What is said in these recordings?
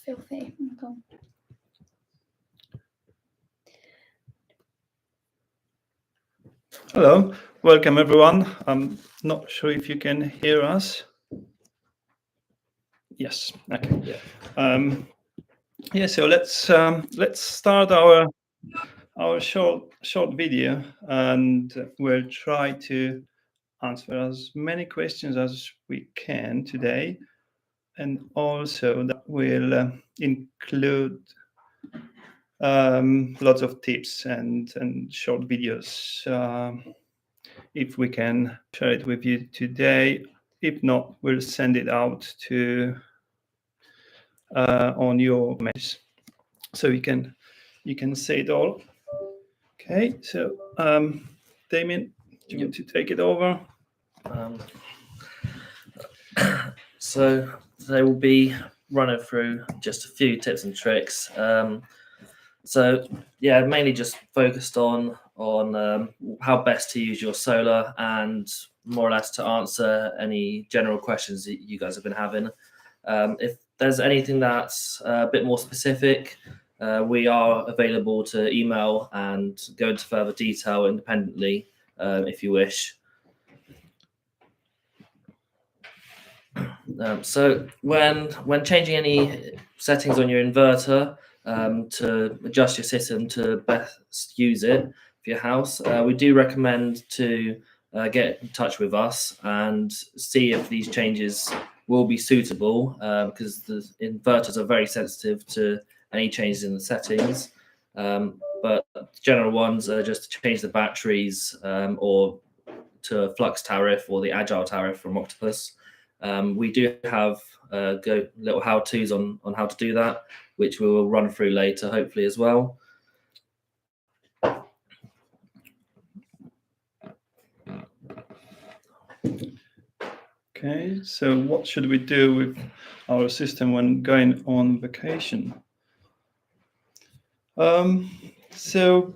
filthy. Okay. Hello, welcome everyone. I'm not sure if you can hear us. Yes, okay. Yeah. So let's start our short video, and we'll try to answer as many questions as we can today, and also that will include lots of tips and short videos. If we can share it with you today. If not, we'll send it out to on your message, so you can see it all. Okay, so Damien, do you want to take it over? So today we'll be running through just a few tips and tricks. So yeah, mainly just focused on how best to use your solar, and more or less to answer any general questions that you guys have been having. If there's anything that's a bit more specific, we are available to email and go into further detail independently if you wish. So when changing any settings on your inverter to adjust your system to best use it for your house, we do recommend to get in touch with us and see if these changes will be suitable, because the inverters are very sensitive to any changes in the settings. But general ones are just to change the batteries or to a flux tariff or the agile tariff from Octopus. We do have little how-tos on how to do that, which we will run through later, hopefully, as well. Okay, so what should we do with our system when going on vacation? So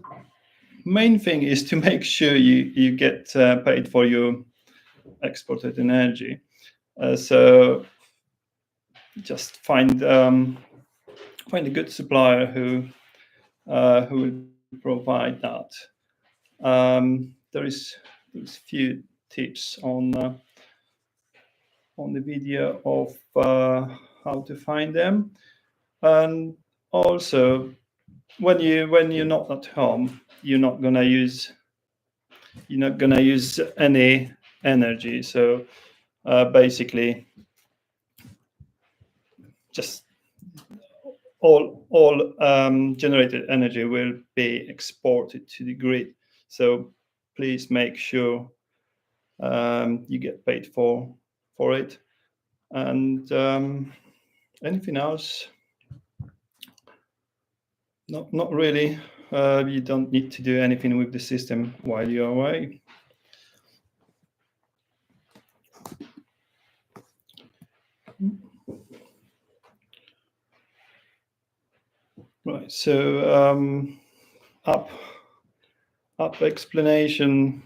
main thing is to make sure you get paid for your exported energy. So just find a good supplier who will provide that. There is few tips on the video of how to find them, and also when you're not at home, you're not gonna use any energy. So basically, just all generated energy will be exported to the grid. So please make sure you get paid for it. And anything else? Not really. You don't need to do anything with the system while you're away. Right, so up explanation,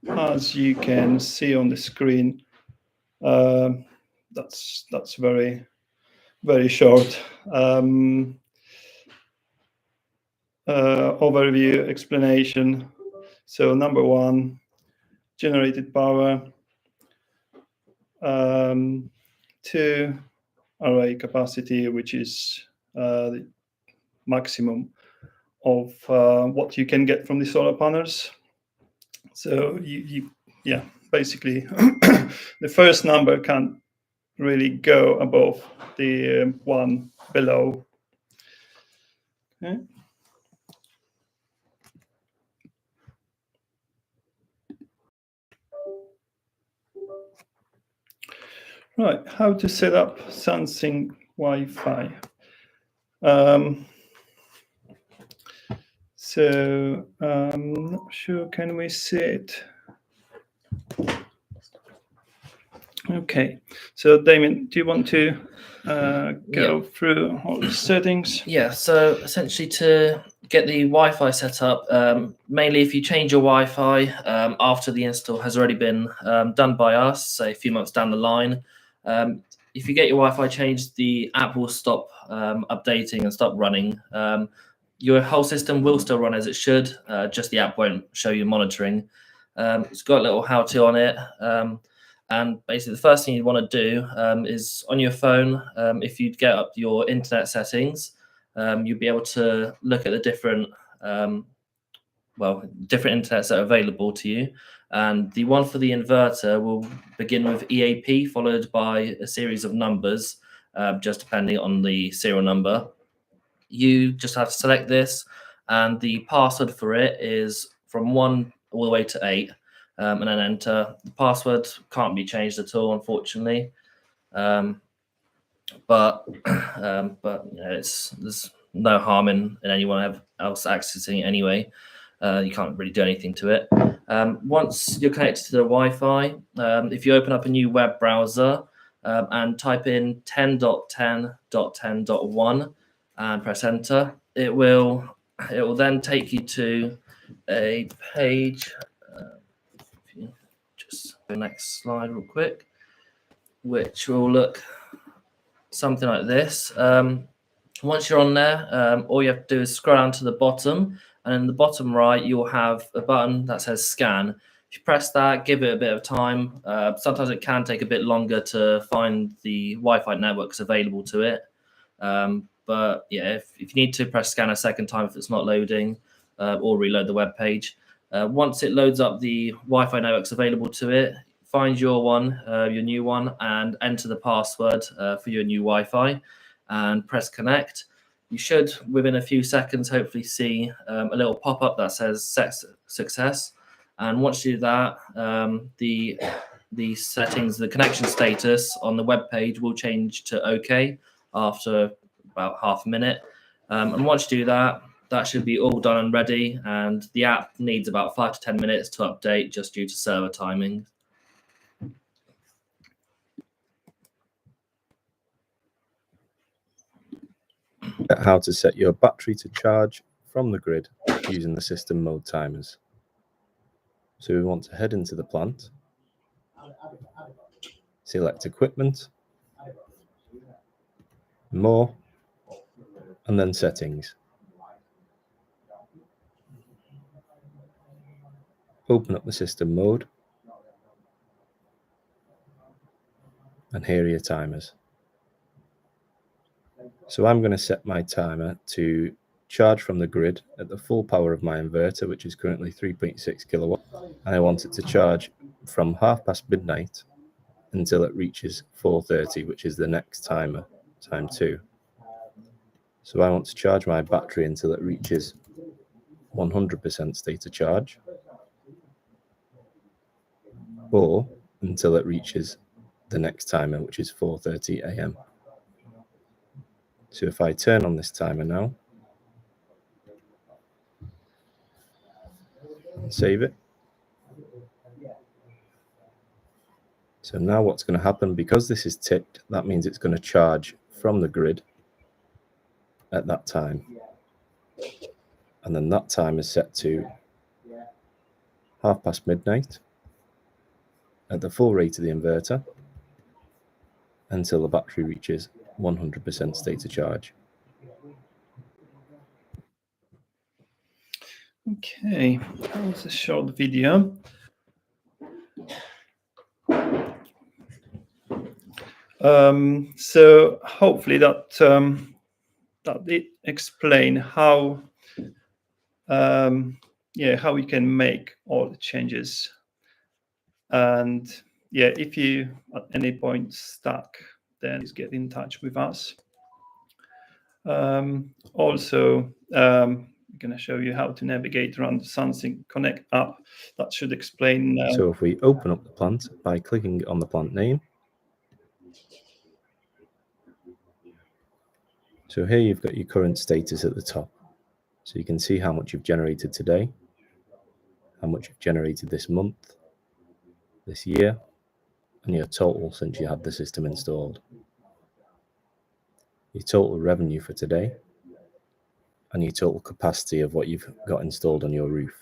as you can see on the screen. That's very, very short. Overview explanation. So number one, generated power. 2, array capacity, which is the maximum of what you can get from the solar panels. So yeah, basically the first number can't really go above the one below. Okay. Right, how to set up SunSynk Wi-Fi. So not sure, can we see it? Okay, so Damien, do you want to go through all the settings? Yeah, so essentially to get the Wi-Fi set up, mainly if you change your Wi-Fi after the install has already been done by us, say a few months down the line, if you get your Wi-Fi changed, the app will stop updating and stop running. Your whole system will still run as it should, just the app won't show you monitoring. It's got a little how-to on it. And basically, the first thing you want to do is on your phone, if you get up your internet settings, you'll be able to look at the different different internets that are available to you. And the one for the inverter will begin with EAP, followed by a series of numbers, just depending on the serial number. You just have to select this, and the password for it is from 1 all the way to 8, and then enter. The password can't be changed at all, unfortunately. But there's no harm in anyone else accessing it anyway. You can't really do anything to it. Once you're connected to the Wi-Fi, if you open up a new web browser and type in 10.10.10.1 and press enter, it will then take you to a page. If you just go next slide real quick, which will look something like this. Once you're on there, all you have to do is scroll down to the bottom, and in the bottom right, you'll have a button that says scan. If you press that, give it a bit of time. Sometimes it can take a bit longer to find the Wi-Fi networks available to it. But yeah, if you need to, press scan a second time if it's not loading, or reload the web page. Once it loads up the Wi-Fi networks available to it, find your one, your new one, and enter the password for your new Wi-Fi, and press connect. You should, within a few seconds, hopefully see a little pop-up that says success. And once you do that, the settings, the connection status on the web page will change to OK after about half a minute. And once you do that, that should be all done and ready. And the app needs about 5 to 10 minutes to update just due to server timing. How to set your battery to charge from the grid using the system mode timers. So we want to head into the plant, select equipment, more, and then settings. Open up the system mode, and here are your timers. So I'm going to set my timer to charge from the grid at the full power of my inverter, which is currently 3.6 kilowatt, and I want it to charge from midnight until it reaches 4:30, which is the next timer, time 2. So I want to charge my battery until it reaches 100% state of charge, or until it reaches the next timer, which is 4:30 a.m. So if I turn on this timer now and save it. So now what's going to happen, because this is ticked, that means it's going to charge from the grid at that time. And then that time is set to midnight at the full rate of the inverter until the battery reaches 100% state of charge. Okay, that was a short video. So hopefully that did explain how how we can make all the changes. And yeah, if you at any point stuck, then please get in touch with us. Also, I'm going to show you how to navigate around the SunSynk Connect app. That should explain. So if we open up the plant by clicking on the plant name. So here you've got your current status at the top. So you can see how much you've generated today, how much you've generated this month, this year, and your total since you had the system installed. Your total revenue for today, and your total capacity of what you've got installed on your roof.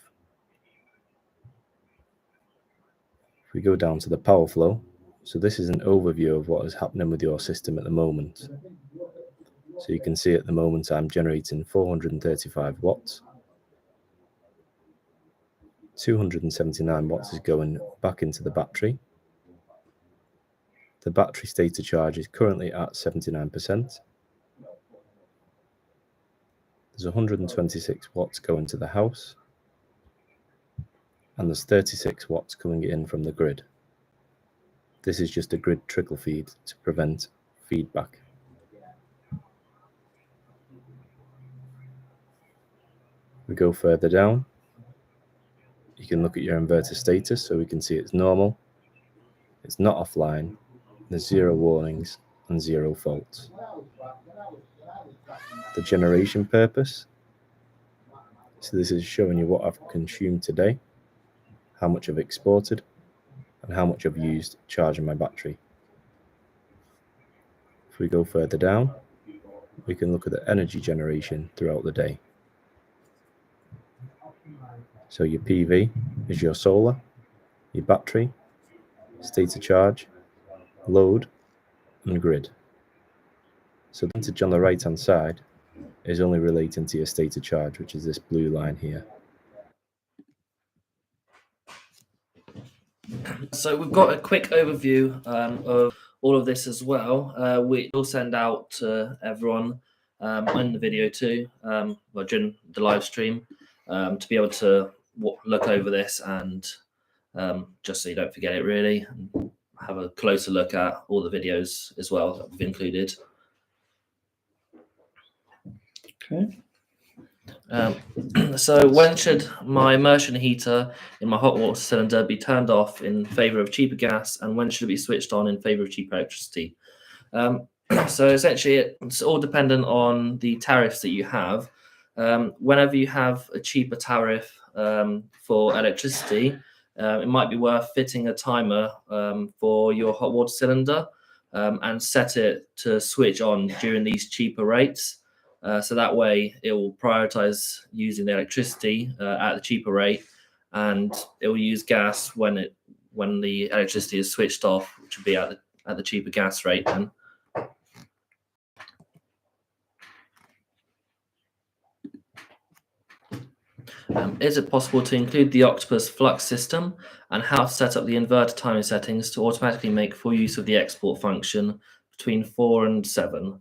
If we go down to the power flow, So this is an overview of what is happening with your system at the moment. So you can see at the moment I'm generating 435 watts. 279 watts is going back into the battery. The battery state of charge is currently at 79%. There's 126 watts going to the house, and there's 36 watts coming in from the grid. This is just a grid trickle feed to prevent feedback. We go further down. You can look at your inverter status, so we can see it's normal, it's not offline, there's 0 warnings and 0 faults. The generation purpose, so this is showing you what I've consumed today, how much I've exported, and how much I've used charging my battery. If we go further down, we can look at the energy generation throughout the day. So your PV is your solar, your battery, state of charge, load, and grid. So the percentage on the right hand side is only relating to your state of charge, which is this blue line here. So we've got a quick overview of all of this as well. We will send out to everyone in the video too, well, during the live stream, to be able to look over this and just so you don't forget it really, and have a closer look at all the videos as well that we've included. Okay. So when should my immersion heater in my hot water cylinder be turned off in favor of cheaper gas, and when should it be switched on in favor of cheaper electricity? So essentially it's all dependent on the tariffs that you have. Whenever you have a cheaper tariff for electricity, it might be worth fitting a timer for your hot water cylinder and set it to switch on during these cheaper rates. So that way it will prioritize using the electricity at the cheaper rate, and it will use gas when the electricity is switched off, which will be at the cheaper gas rate then. Is it possible to include the Octopus flux system, and how to set up the inverter timing settings to automatically make full use of the export function between 4 and 7?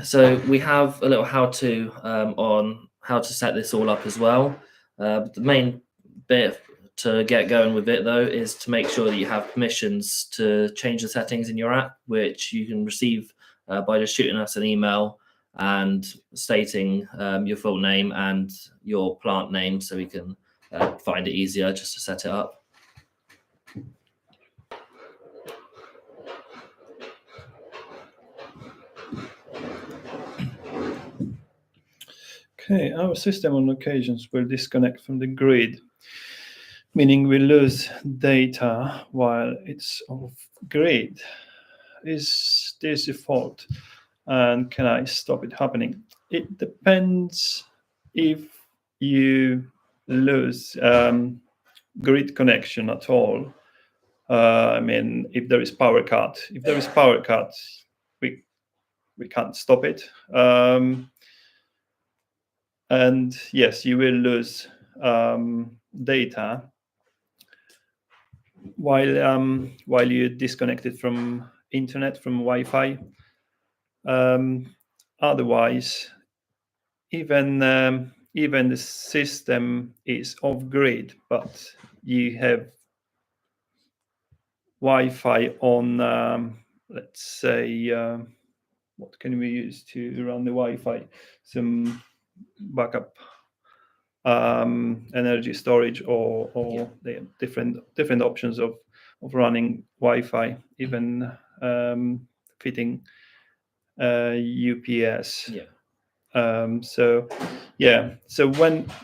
So we have a little how-to on how to set this all up as well. The main bit to get going with it though is to make sure that you have permissions to change the settings in your app, which you can receive by just shooting us an email and stating your full name and your plant name, so we can find it easier just to set it up. Okay, our system on occasions will disconnect from the grid, meaning we lose data while it's off grid. Is this a fault? And can I stop it happening? It depends if you lose grid connection at all. I mean, if there is power cut. If there is power cut, we can't stop it. And yes, you will lose data while you're disconnected from internet, from Wi-Fi. Otherwise, even the system is off grid, but you have Wi-Fi on. Let's say, what can we use to run the Wi-Fi? Some backup energy storage, or the different options of running Wi-Fi, even fitting UPS. So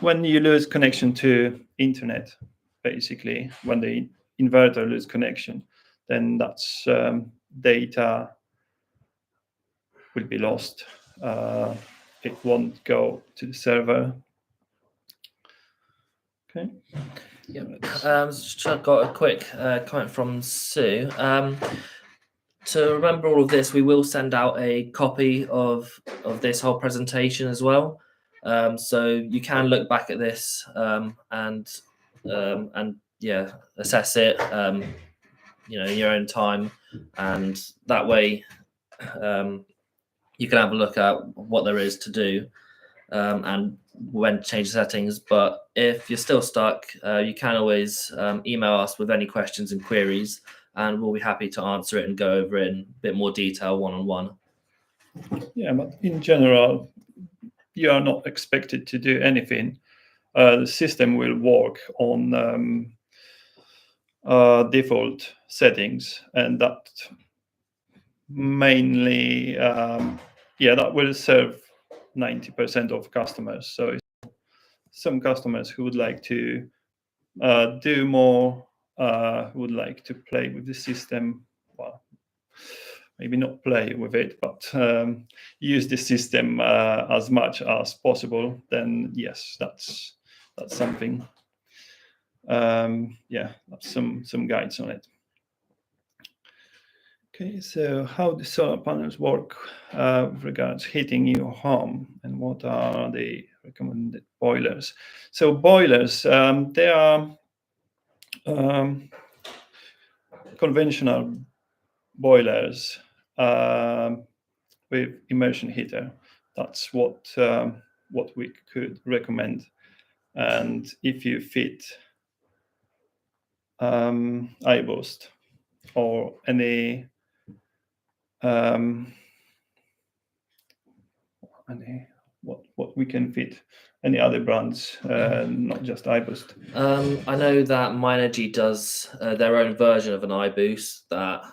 when you lose connection to internet, basically when the inverter loses connection, then that's data will be lost. It won't go to the server. Okay. I've got a quick comment from Sue. To remember all of this, we will send out a copy of this whole presentation as well. So you can look back at this and assess it, in your own time, and that way you can have a look at what there is to do and when to change the settings. But if you're still stuck, you can always email us with any questions and queries, and we'll be happy to answer it and go over it in a bit more detail one-on-one. Yeah, but in general, you are not expected to do anything. The system will work on default settings, and that mainly, that will serve 90% of customers. So some customers who would like to do more, would like to play with the system, well, maybe not play with it, but use the system as much as possible, then yes, that's something. That's some guides on it. Okay, so how the solar panels work with regards heating your home, and what are the recommended boilers? So boilers, they are conventional boilers with immersion heater. That's what we could recommend. And if you fit iBoost or any what we can fit, any other brands, not just iBoost. I know that Myenergy does their own version of an iBoost that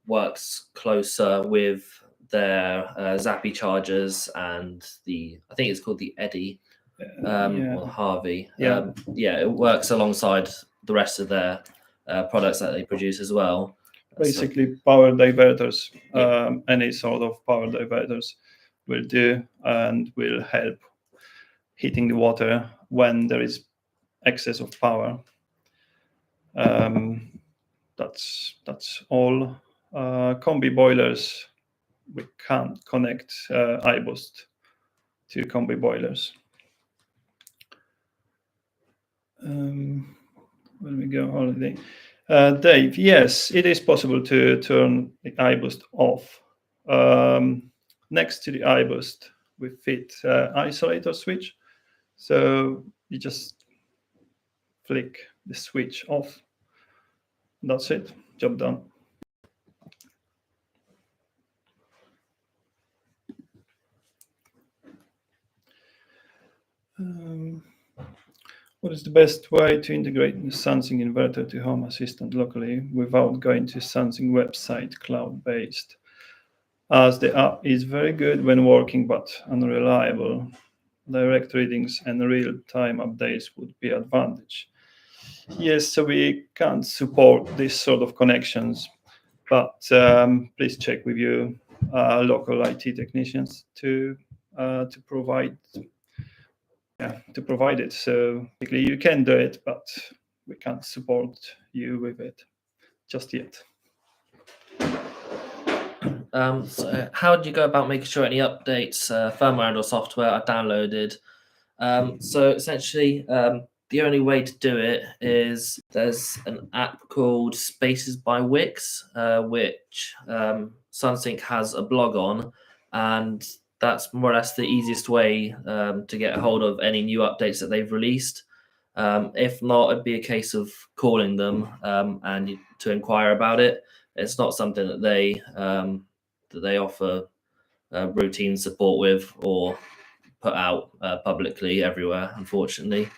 works closer with their Zappy chargers and I think it's called the Eddy or Harvey. It works alongside the rest of their products that they produce as well. Basically, power diverters, any sort of power diverters will do, and will help heating the water when there is excess of power. That's all. Combi boilers, we can't connect iBoost to combi boilers. When we go holiday, Dave, yes, it is possible to turn the iBoost off. Next to the iBoost, we fit isolator switch. So you just flick the switch off. That's it. Job done. What is the best way to integrate the SunSynk inverter to Home Assistant locally without going to SunSynk website cloud-based? As the app is very good when working, but unreliable. Direct readings and real-time updates would be advantage. Yes, so we can't support this sort of connections, but please check with your local IT technicians to provide it. So basically, you can do it, but we can't support you with it just yet. So how do you go about making sure any updates, firmware or software, are downloaded? So essentially, the only way to do it is there's an app called Spaces by Wix, which SunSynk has a blog on, and that's more or less the easiest way to get a hold of any new updates that they've released. If not, it'd be a case of calling them and to inquire about it. It's not something that they offer routine support with or put out publicly everywhere, unfortunately.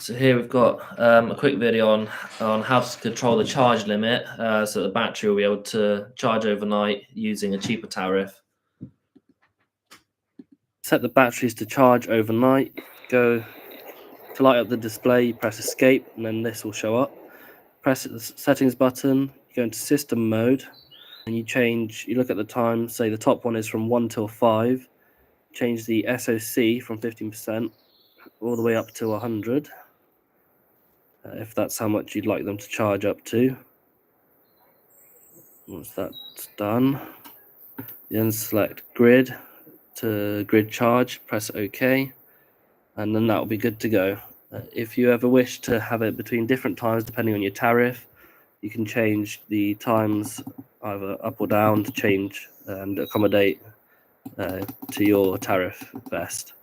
So here we've got a quick video on how to control the charge limit, so the battery will be able to charge overnight using a cheaper tariff. Set the batteries to charge overnight. Go to light up the display, you press escape, and then this will show up. Press the settings button, you go into system mode, and you look at the time, say the top one is from 1 till 5. change the SOC from 15% all the way up to 100, if that's how much you'd like them to charge up to. Once that's done, then select grid to grid charge, press OK, and then that will be good to go. If you ever wish to have it between different times depending on your tariff, you can change the times either up or down to change and accommodate to your tariff best.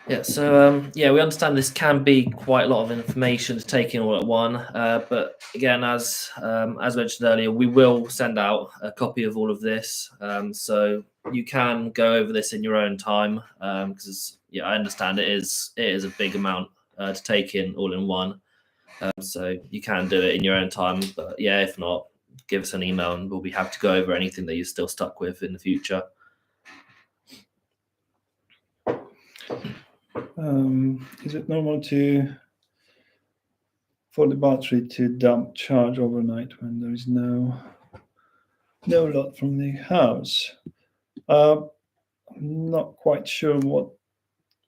Yeah, so yeah, we understand this can be quite a lot of information to take in all at one. But again, as mentioned earlier, we will send out a copy of all of this, so you can go over this in your own time. Because yeah, I understand it is a big amount to take in all in one. So you can do it in your own time. But yeah, if not, give us an email and we'll be happy to go over anything that you're still stuck with in the future. Is it normal for the battery to dump charge overnight when there is no load from the house? I'm not quite sure what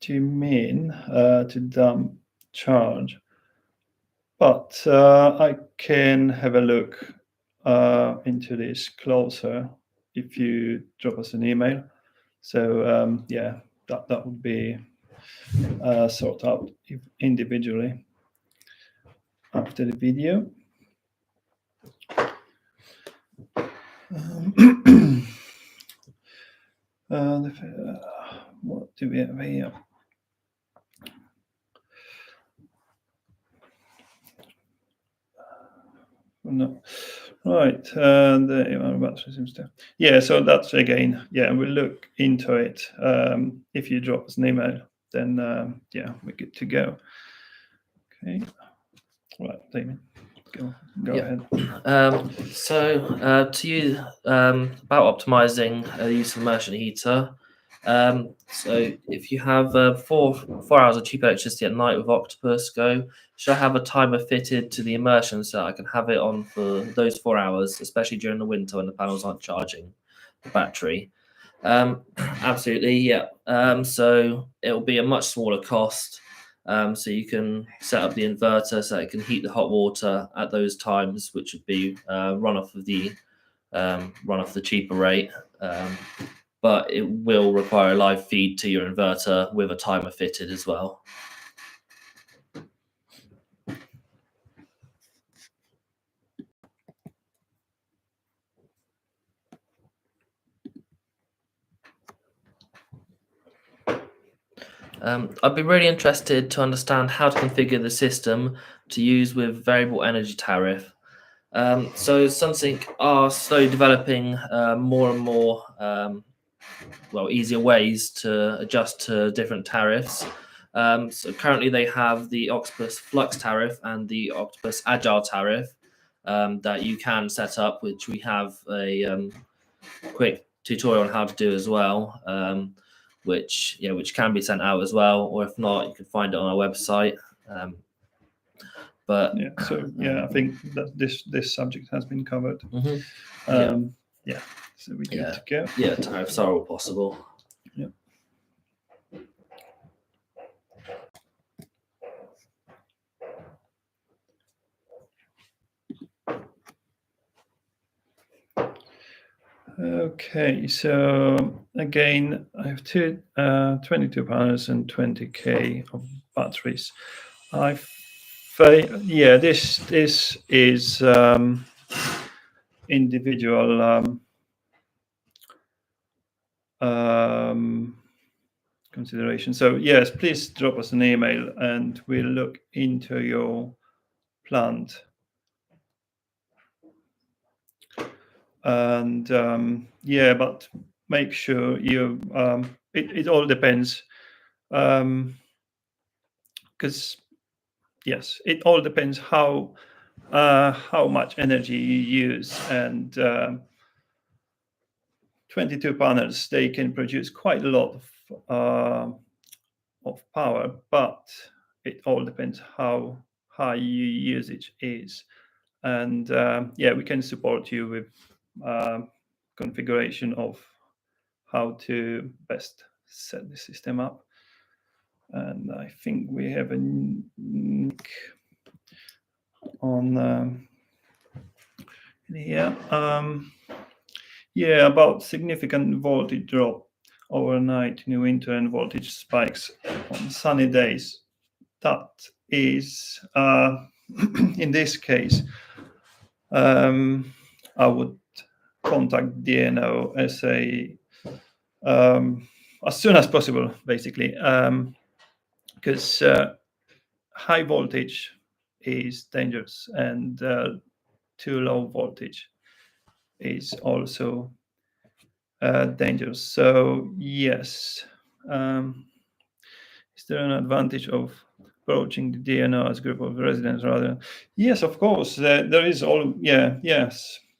you mean to dump charge, but I can have a look into this closer if you drop us an email. So yeah, that would be sorted out individually after the video. What do we have here? No. Right, the battery seems to. Yeah, so that's again, yeah, we'll look into it. If you drop us an email, then yeah, we're good to go. Okay, right, Damien, go ahead. So to you about optimizing the use of immersion heater. So if you have 4 hours of cheap electricity at night with Octopus Go, should I have a timer fitted to the immersion so I can have it on for those 4 hours, especially during the winter when the panels aren't charging the battery? Absolutely, yeah. So it will be a much smaller cost. So you can set up the inverter so it can heat the hot water at those times, which would be run off the cheaper rate. But it will require a live feed to your inverter with a timer fitted as well. I'd be really interested to understand how to configure the system to use with variable energy tariff. So SunSynk are slowly developing more and more easier ways to adjust to different tariffs. So currently they have the Octopus Flux tariff and the Octopus Agile tariff that you can set up, which we have a quick tutorial on how to do as well, which can be sent out as well, or if not, you can find it on our website. But yeah, so yeah, I think that this subject has been covered. Yeah, so we're good to go. Yeah, tariffs are all possible. Yeah. Okay, so again, I have 22 panels and 20k of batteries. Yeah, this is individual consideration. So yes, please drop us an email and we'll look into your plant. And yeah, but make sure you it all depends, because yes, it all depends how much energy you use, and 22 panels, they can produce quite a lot of power, but it all depends how high your usage is. And yeah, we can support you with configuration of how to best set the system up. And I think we have a link on here. Yeah, about significant voltage drop overnight in winter and voltage spikes on sunny days. That is, in this case, I would contact DNO as soon as possible, basically, because high voltage is dangerous, and too low voltage is also dangerous. So yes, is there an advantage of approaching the DNO as a group of residents rather? Yes, of course. There is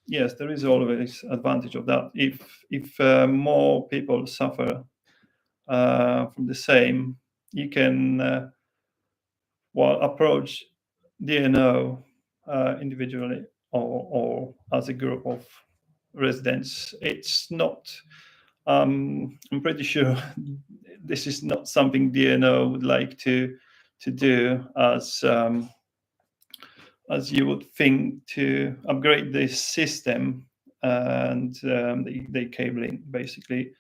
yes, there is always advantage of that. If more people suffer from the same, you can approach DNO individually or as a group of residents. It's not. I'm pretty sure this is not something DNO would like to do, as you would think, to upgrade this system and the cabling basically,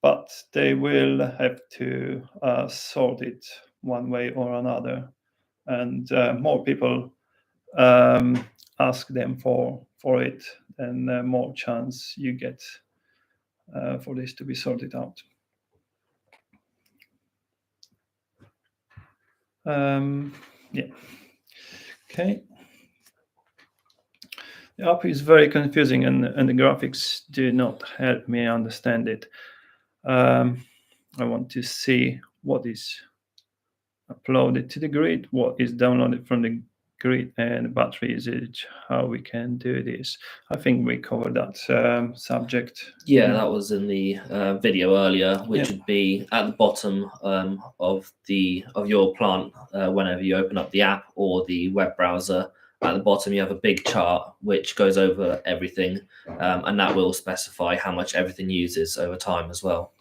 but they will have to sort it one way or another, and more people ask them for it, then more chance you get for this to be sorted out. Yeah. Okay. The app is very confusing, and the graphics do not help me understand it. I want to see what is uploaded to the grid, what is downloaded from the grid, and battery usage, how we can do this. I think we covered that subject. Yeah, that was in the video earlier, which would be at the bottom of your plant whenever you open up the app or the web browser. At the bottom, you have a big chart which goes over everything, and that will specify how much everything uses over time as well.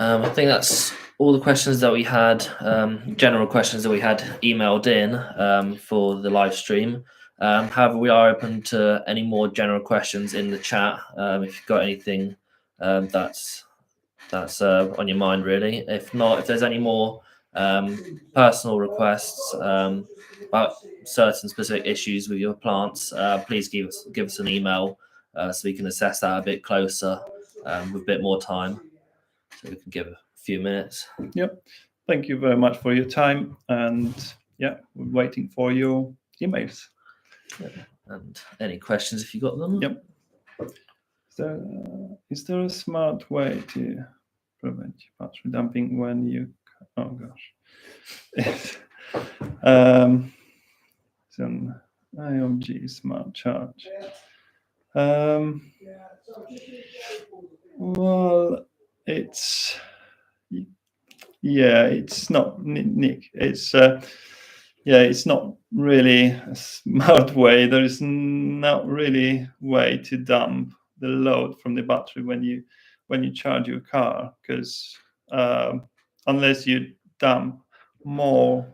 I think that's all the questions that we had, general questions that we had emailed in for the live stream. However, we are open to any more general questions in the chat. If you've got anything that's on your mind, really. If not, if there's any more personal requests about certain specific issues with your plants, please give us an email so we can assess that a bit closer with a bit more time. So we can give a few minutes. Yep. Thank you very much for your time, and yeah, we're waiting for your emails. Yeah. And any questions if you got them. Yep. So, is there a smart way to prevent battery dumping when you? Oh gosh. Some IOG smart charge. Well, it's not, Nick. It's it's not really a smart way. There is not really way to dump the load from the battery when you charge your car, because unless you dump more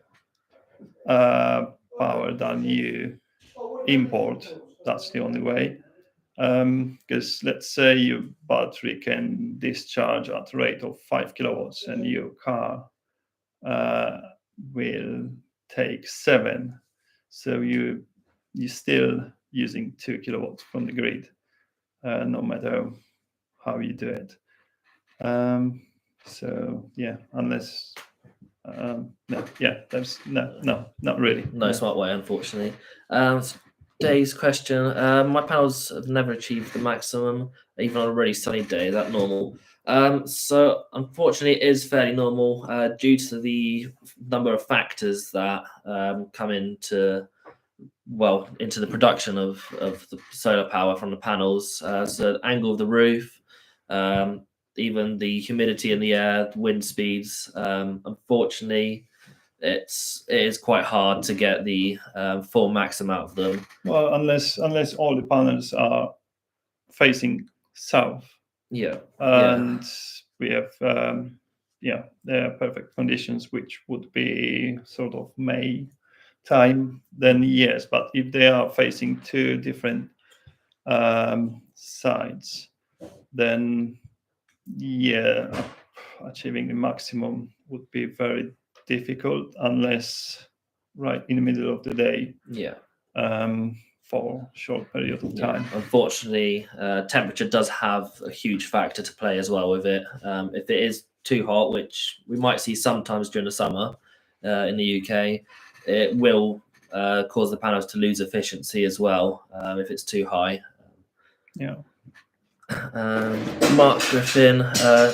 power than you import, that's the only way. Because let's say your battery can discharge at a rate of 5 kilowatts and your car will take 7, so you're still using 2 kilowatts from the grid, no matter how you do it. So yeah, unless there's not really. No smart way, unfortunately. Today's question: my panels have never achieved the maximum, even on a really sunny day. Is that normal? So unfortunately, it is fairly normal due to the number of factors that come into into the production of the solar power from the panels. So the angle of the roof, even the humidity in the air, wind speeds. Unfortunately, it is quite hard to get the full maximum out of them. Well, unless all the panels are facing south, Yeah, and we have there are perfect conditions, which would be sort of May time, then yes. But if they are facing two different sides, then achieving the maximum would be very difficult unless right in the middle of the day for a short period of time. Unfortunately, temperature does have a huge factor to play as well with it. If it is too hot, which we might see sometimes during the summer in the UK, it will cause the panels to lose efficiency as well if it's too high. Yeah. Mark Griffin,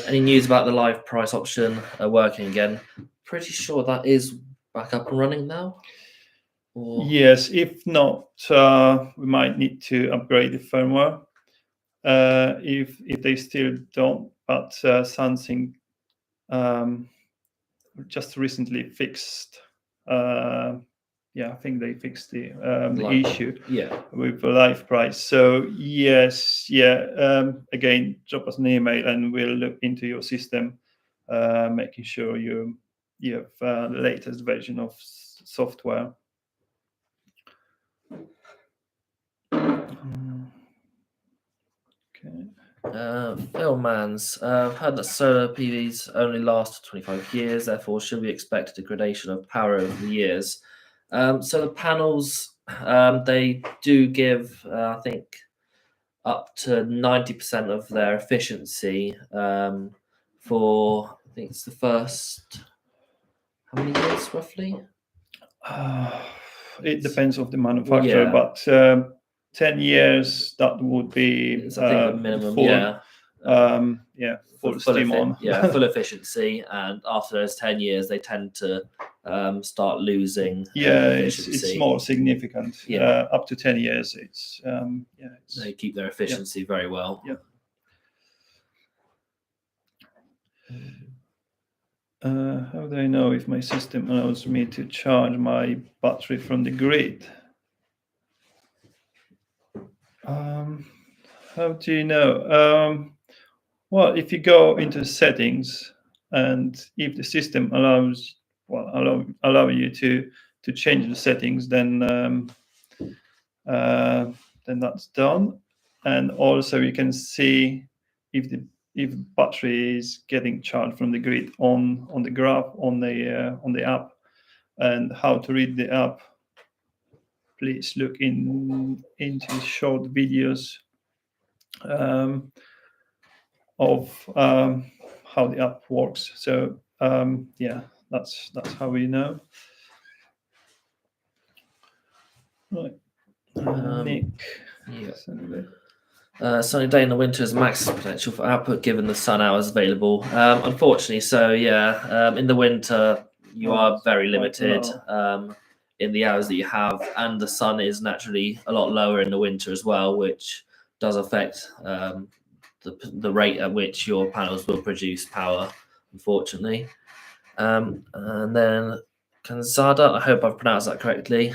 any news about the live price option working again? Pretty sure that is back up and running now. Or... Yes, if not, we might need to upgrade the firmware. If they still don't, but SunSynk just recently fixed. I think they fixed the issue with the live price. So yes, again, drop us an email and we'll look into your system, making sure you have the latest version of software. Okay. Phil Mans, I've heard that solar PVs only last 25 years, therefore should we expect a degradation of power over the years? So the panels, they do give, I think, up to 90% of their efficiency for, I think it's the first, how many years roughly? It depends on the manufacturer, but 10 years, that would be I think the minimum, full steam on. Full efficiency, and after those 10 years, they tend to start losing efficiency. It's more significant. Up to 10 years, they keep their efficiency very well. How do I know if my system allows me to charge my battery from the grid? How do you know? Well, if you go into settings, and if the system allow you to change the settings, then that's done. And also you can see if battery is getting charged from the grid on the graph on the app, and how to read the app. Please look into short videos of how the app works. So that's how we know. Right, Nick. Sunny day in the winter is max potential for output given the sun hours available. Unfortunately, so in the winter you are very limited in the hours that you have, and the sun is naturally a lot lower in the winter as well, which does affect the rate at which your panels will produce power, unfortunately. And then Kanzada, I hope I've pronounced that correctly.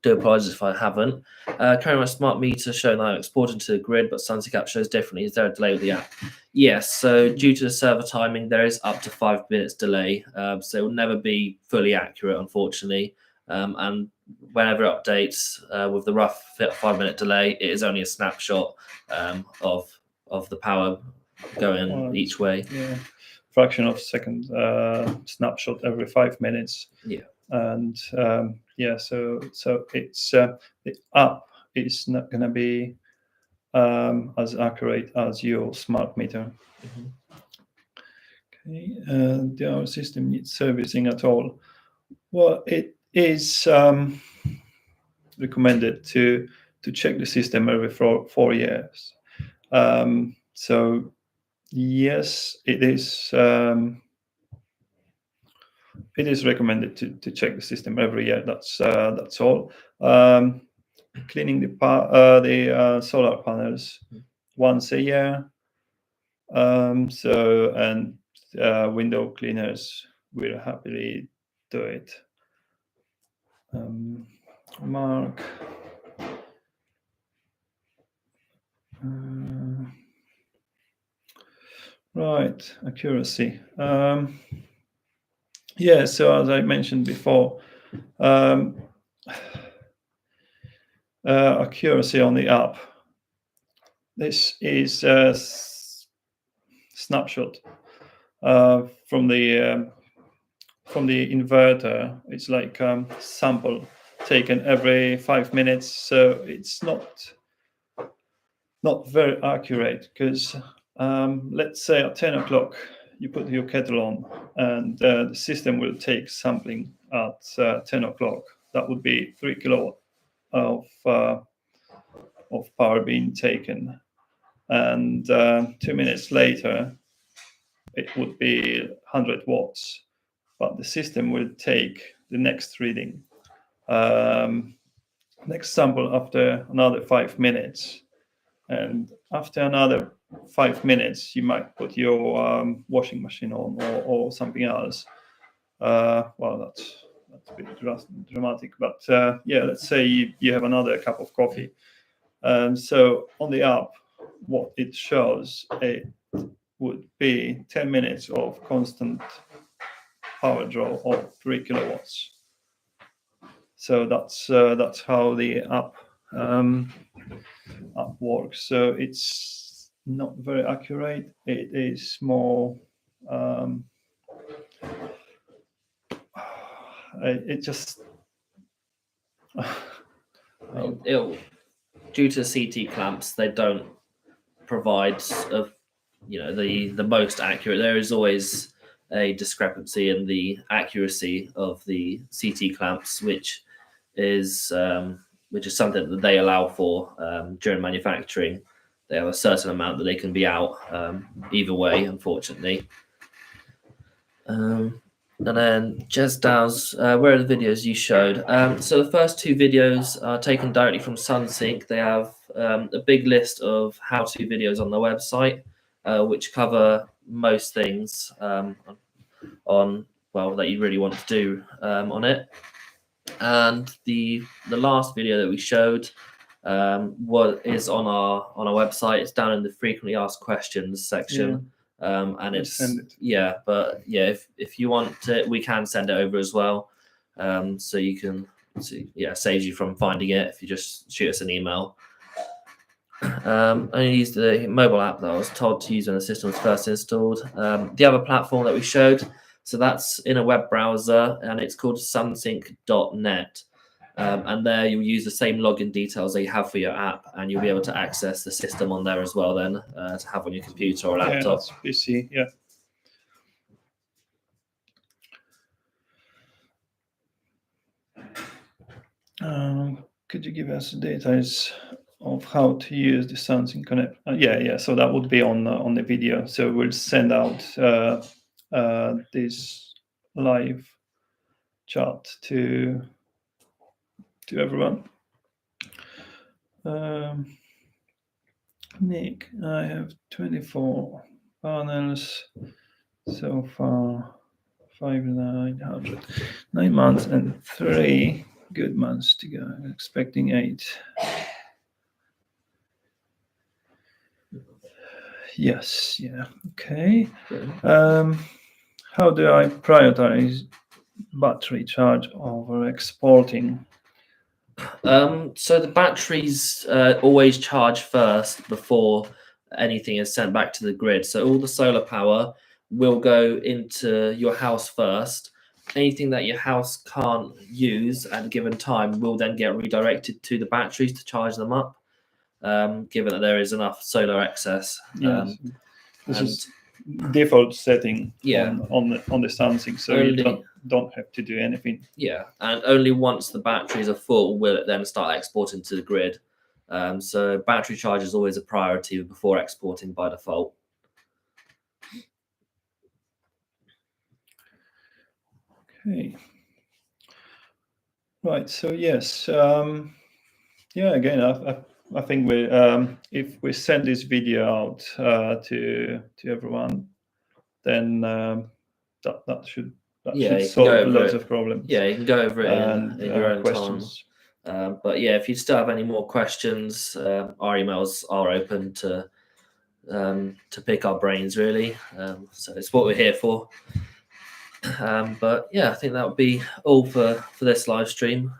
Do apologize if I haven't. Currently, my smart meter showing that I'm exporting to the grid, but SunSynk app shows differently. Is there a delay with the app? Yes. So due to the server timing, there is up to 5 minutes delay. So it will never be fully accurate, unfortunately. And whenever it updates with the rough 5-minute delay, it is only a snapshot of the power going each way. Fraction of a second snapshot every 5 minutes. And so it's the app is not going to be as accurate as your smart meter. Okay, do our system need servicing at all? Well, it is recommended to check the system every 4 years. So yes, it is it is recommended to check the system every year. That's all. Cleaning the solar panels once a year. And window cleaners will happily do it. Mark. Right, accuracy. Yeah, so as I mentioned before, accuracy on the app. This is a snapshot from the inverter. It's like sample taken every 5 minutes, so it's not very accurate, because let's say at 10 o'clock you put your kettle on, and the system will take sampling at 10 o'clock. That would be 3 kilowatt of power being taken, and 2 minutes later it would be 100 watts, but the system will take the next reading, next sample after another 5 minutes, and after another 5 minutes you might put your washing machine on, or something else. Well, that's a bit dramatic, but yeah, let's say you have another cup of coffee. So on the app, what it shows, it would be 10 minutes of constant power draw of 3 kilowatts. So that's how the app works. So it's not very accurate. It is more. It just. Due to CT clamps, they don't provide the most accurate. There is always a discrepancy in the accuracy of the CT clamps, which is something that they allow for during manufacturing. They have a certain amount that they can be out either way, unfortunately. And then just as where are the videos you showed? So the first 2 videos are taken directly from SunSynk. They have a big list of how-to videos on their website, which cover most things that you really want to do on it. And the last video that we showed is on our website. It's down in the frequently asked questions section. Yeah. And it's if you want it, we can send it over as well, so you can saves you from finding it if you just shoot us an email. I used the mobile app that I was told to use when the system was first installed. The other platform that we showed, so that's in a web browser, and it's called sunsynk.net. And there you'll use the same login details that you have for your app, and you'll be able to access the system on there as well then, to have on your computer or laptop. Yeah, that's PC, yeah. Could you give us details of how to use the SunSynk Connect? Yeah, so that would be on the video. So we'll send out this live chat to everyone. Nick, I have 24 panels so far, 5,900, 9 months and 3 good months to go. I'm expecting 8. Yes, yeah, okay. How do I prioritize battery charge over exporting? So the batteries always charge first before anything is sent back to the grid. So all the solar power will go into your house first. Anything that your house can't use at a given time will then get redirected to the batteries to charge them up, given that there is enough solar excess. Yes. This is default setting on the SunSynk, so you don't have to do anything. Yeah, and only once the batteries are full will it then start exporting to the grid. So battery charge is always a priority before exporting by default. Okay. Right. So yes. Yeah. Again, I think we if we send this video out to everyone, then that should Yeah, you can go solve over lots it. of problems. Yeah, you can go over it And in your own questions. time. But yeah, if you still have any more questions, our emails are open to pick our brains, really. So it's what we're here for. But yeah, I think that would be all for this live stream.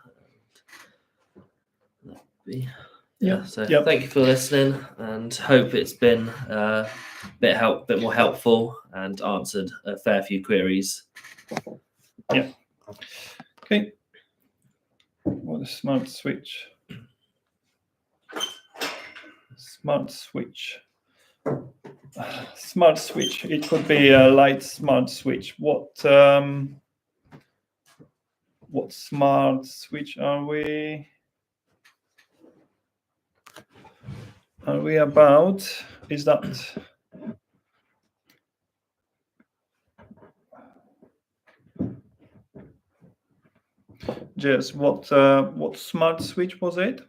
Yeah. So Yep. thank you for listening, and hope it's been a bit more helpful and answered a fair few queries. Yeah. Okay. What a smart switch. Smart switch. Smart switch. It could be a light smart switch. What smart switch are we? Are we about? Is that? Jess, what smart switch was it?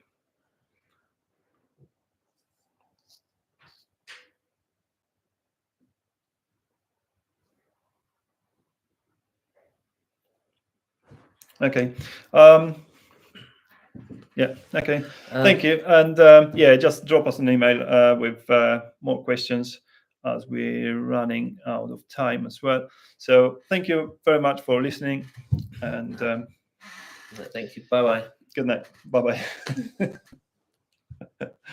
Okay. Yeah. Okay. Thank you. And yeah, just drop us an email with more questions, as we're running out of time as well. So thank you very much for listening, and Thank you. Bye bye. good night. Bye bye.